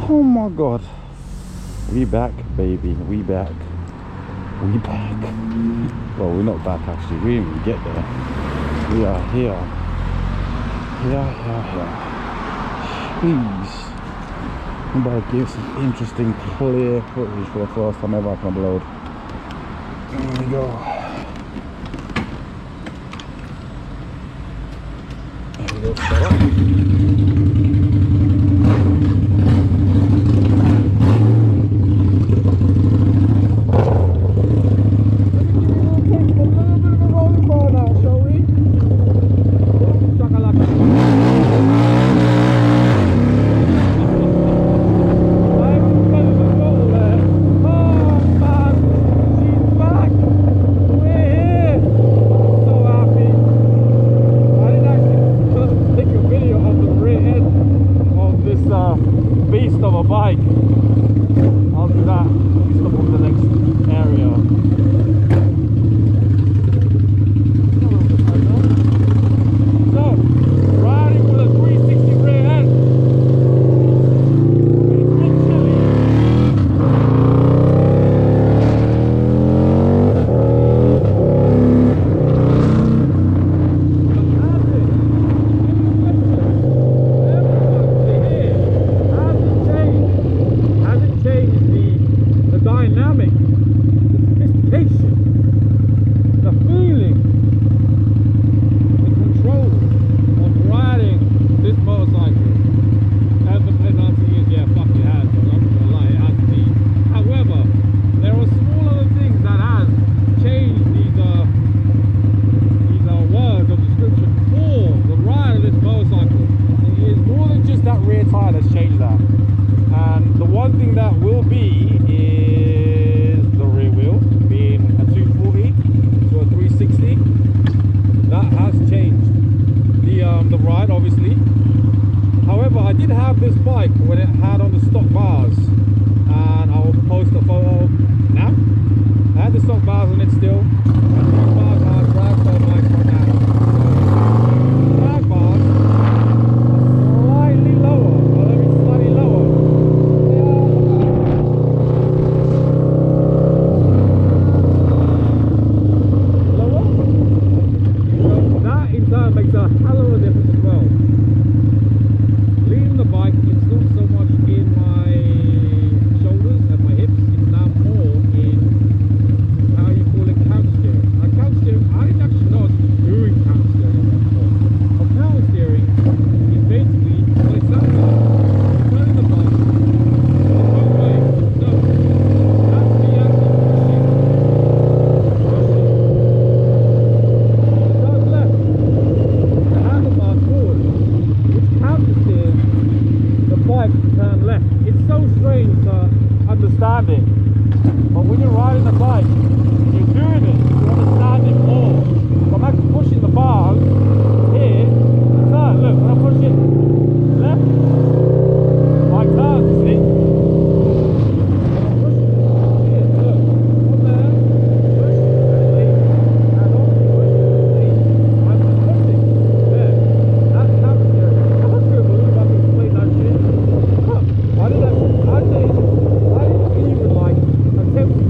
Oh my god. We back, baby. We back. We back. Well, we're not back actually. We didn't even get there. We are here. Here. Please. I'm about to give some interesting, clear footage for the first time ever I can upload. There we go. There we go. Start up.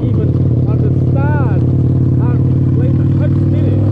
Even understand how to explain the 100 minutes.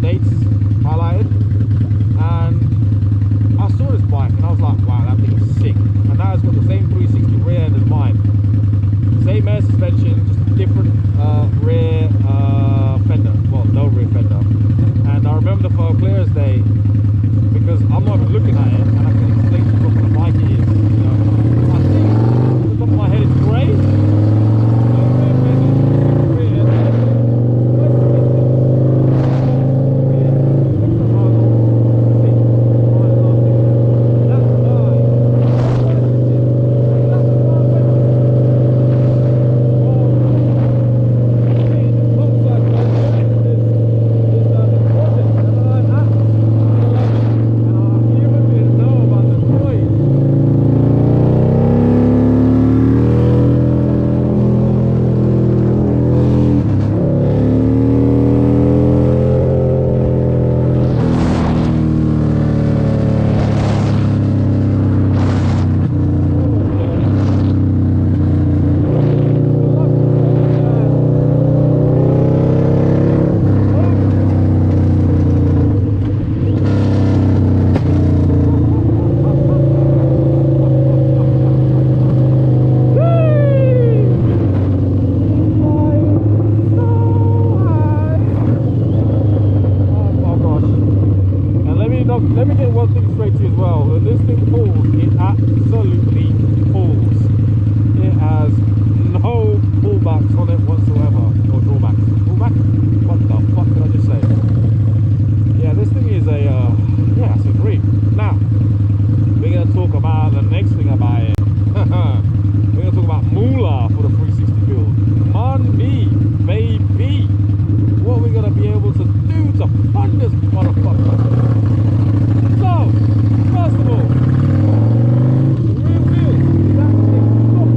dates highlighted, and I saw this bike and I was like, wow, that thing is sick. And that has got the same 360 rear end as mine, same air suspension, just different rear fender, well, no rear fender. And I remember the photo clear as day, because I'm not even looking at it and I can explain to you what kind of bike it is. You know, I think on the top of my head it's grey. Let me get one thing straight to you as well. When this thing pulls, it absolutely pulls. It has no pullbacks on it whatsoever, or drawbacks. Pullback? What the fuck did I just say? Yeah, this thing is a, yeah, it's a dream. Now, we're going to talk about the next thing about it. We're going to talk about moolah for the 360 build. Money, baby. What we're going to be able to do to fund this motherfucker. So, first of all, the rear wheel is actually stopped.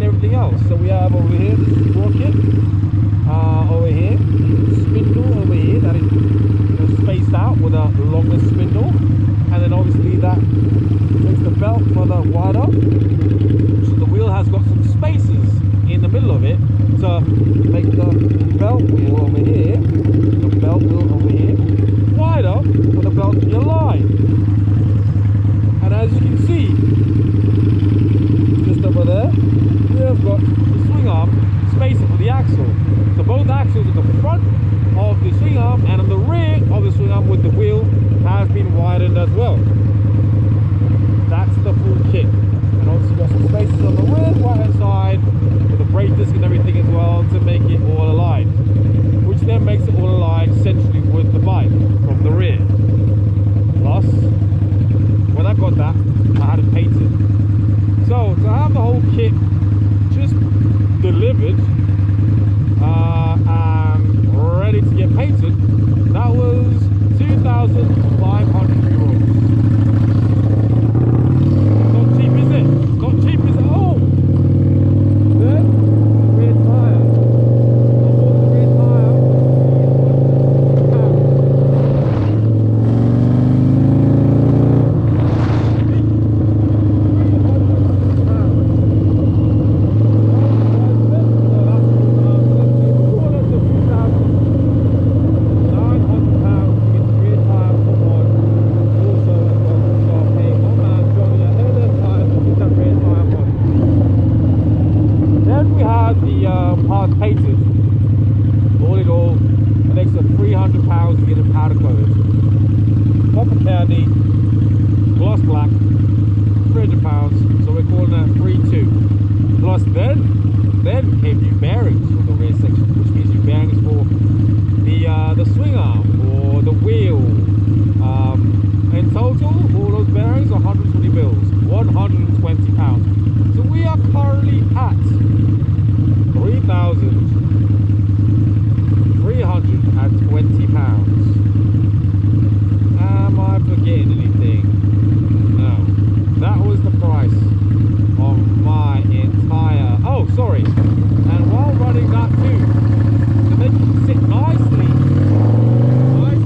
Everything else. So we have over here the sprocket, over here, spindle over here that is spaced out with a longer spindle, and then obviously that makes the belt further wider. So the wheel has got some spaces in the middle of it to make the belt wheel over here, the belt wheel over here, wider for the belt to be aligned. And as you can see, just over there, we've got the swing arm spacing for the axle. So both axles at the front of the swing arm and on the rear of the swing arm with the wheel has been widened as well. That's the full kit. And obviously got some spaces on the rear right hand side with the brake disc and everything as well to make it all aligned, which then makes it all aligned centrally with the bike from the rear. Plus, when I got that, I had it painted. So to have the whole kit just delivered and ready to get painted, that was 2,500 euros. Not cheap, is it? Not cheap, is it? Oh! Then, the rear tyre. I bought the rear tyre. Painted. All in all, an extra £300 to get it powder coated. Copper candy, gloss black, £300. So we're calling that 3-2. Plus then came new bearings for the rear section, which means new bearings for the swing arm or the wheel. In total, all those bearings are 120 mils, 120 pounds. So we are currently at 3,320 pounds. Am I forgetting anything? No. That was the price of my entire... Oh, sorry. And while running that too, to make it sit nicely on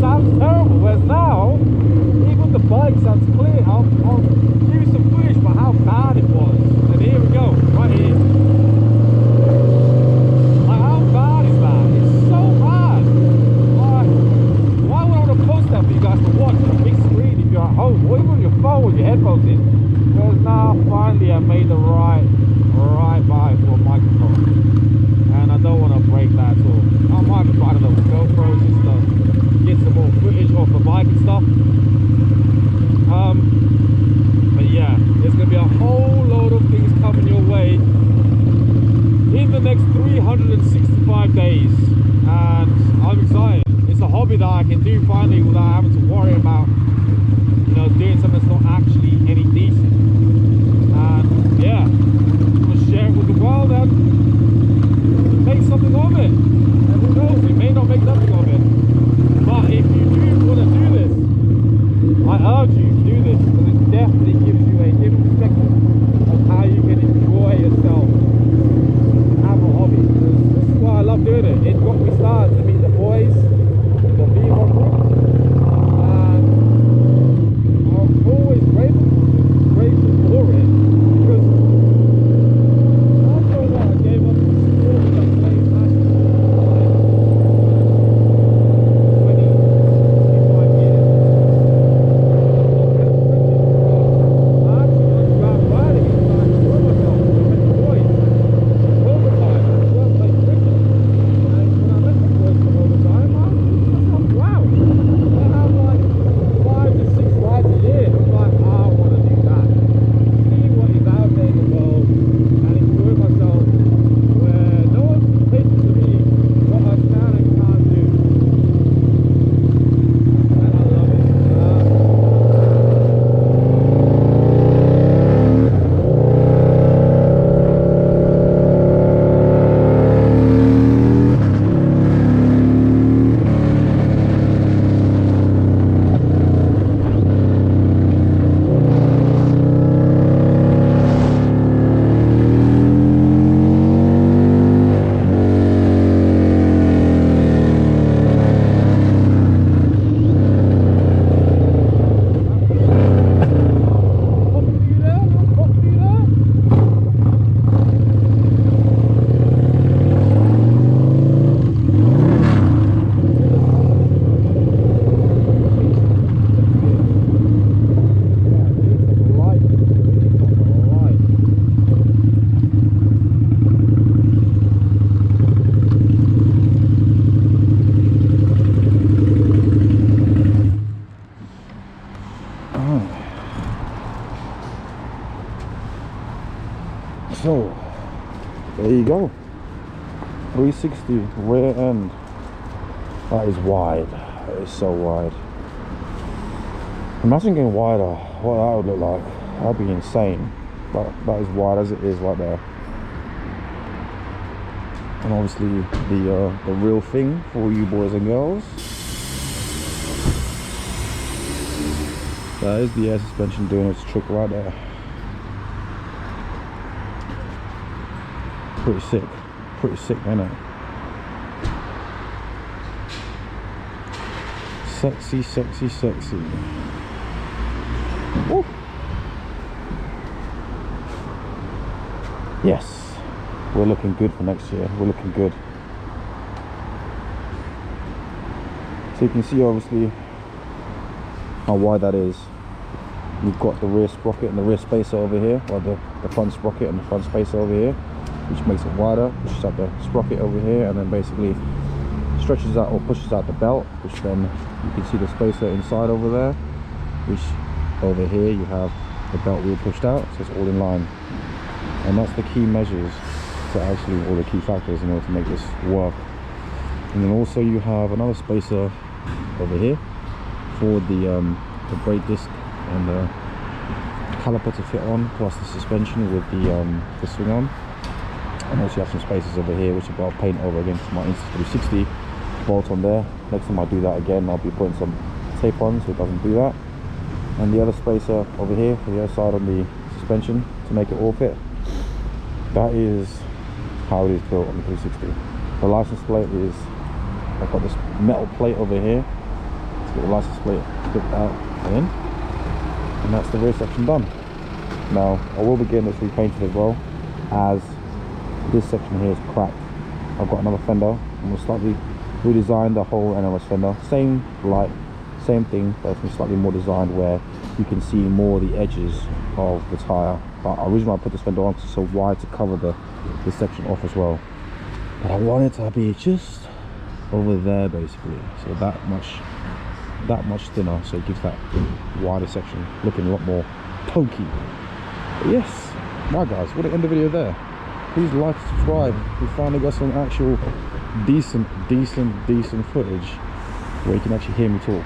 sounds mic sounds clear. I'll give you some footage for how bad it was. And here we go, right here. Like, how bad is that? It's so bad. Like, why would I want to post that for you guys to watch on a big screen if you're at home, or even on your phone with your headphones in? Whereas now, finally, I made the right buy for a microphone, and I don't want to break that at all. I might have bought a little GoPro just to get some more footage off the bike and stuff. But yeah, there's gonna be a whole load of things coming your way in the next 365 days, and I'm excited. It's a hobby that I can do finally without having to worry about, you know, doing something that's not actually any decent. And yeah, I'm gonna share it with the world and make something of it. And who knows, we may not make nothing of it. But if you do want to do this, I urge you to do this, because it definitely gives you a different perspective of how you can enjoy yourself and have a hobby. This is why I love doing it. It got me started to meet the boys, the V1 group, and I'm always grateful for it, because after a while I gave up on sport that I played basketball for like 20, 25 years. I actually want to go out riding and try and enjoy myself and met the boys. Over time, I was playing cricket, and when I met the boys from over time, I thought, wow, they have like 5 to 6 rides a year. I'm like, I want to do that. See what is out there in the world and enjoy myself, where no one's dictating to me what I can and can't do. And I love it. So there you go, 360 rear end. That is wide. That is so wide. Imagine getting wider, what that would look like. That'd be insane. But that is wide as it is right there. And obviously the real thing for all you boys and girls, that is the air suspension doing its trick right there. Pretty sick, isn't it? Sexy, sexy, sexy. Woo. Yes, we're looking good for next year. We're looking good. So you can see obviously how wide that is. You've got the rear sprocket and the rear spacer over here, or the front sprocket and the front spacer over here, which makes it wider, pushes out the sprocket over here, and then basically stretches out or pushes out the belt, which then you can see the spacer inside over there, which over here you have the belt wheel pushed out, so it's all in line. And that's the key measures to actually, all the key factors in order to make this work. And then also you have another spacer over here for the brake disc and the caliper to fit on, plus the suspension with the swing arm. And also you have some spaces over here which I'll paint over against my Insta360 bolt on there. Next time I do that again, I'll be putting some tape on so it doesn't do that. And the other spacer over here for the other side on the suspension to make it all fit. That is how it is built on the 360. The license plate is, I've got this metal plate over here to get the license plate clipped out in. And that's the rear section done. Now I will be getting this repainted as well, as this section here is cracked. I've got another fender and we'll slightly redesign the whole NRS fender. Same light, same thing, but it's slightly more designed where you can see more of the edges of the tyre. But originally I put this fender on because it's so wide to cover this section off as well. But I want it to be just over there basically, so that much thinner, so it gives that wider section looking a lot more pokey. But yes, right guys, we're gonna end the video there. Please like, subscribe. We finally got some actual decent footage where you can actually hear me talk.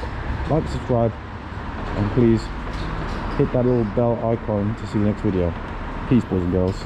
Like, subscribe, and please hit that little bell icon to see the next video. Peace, boys and girls.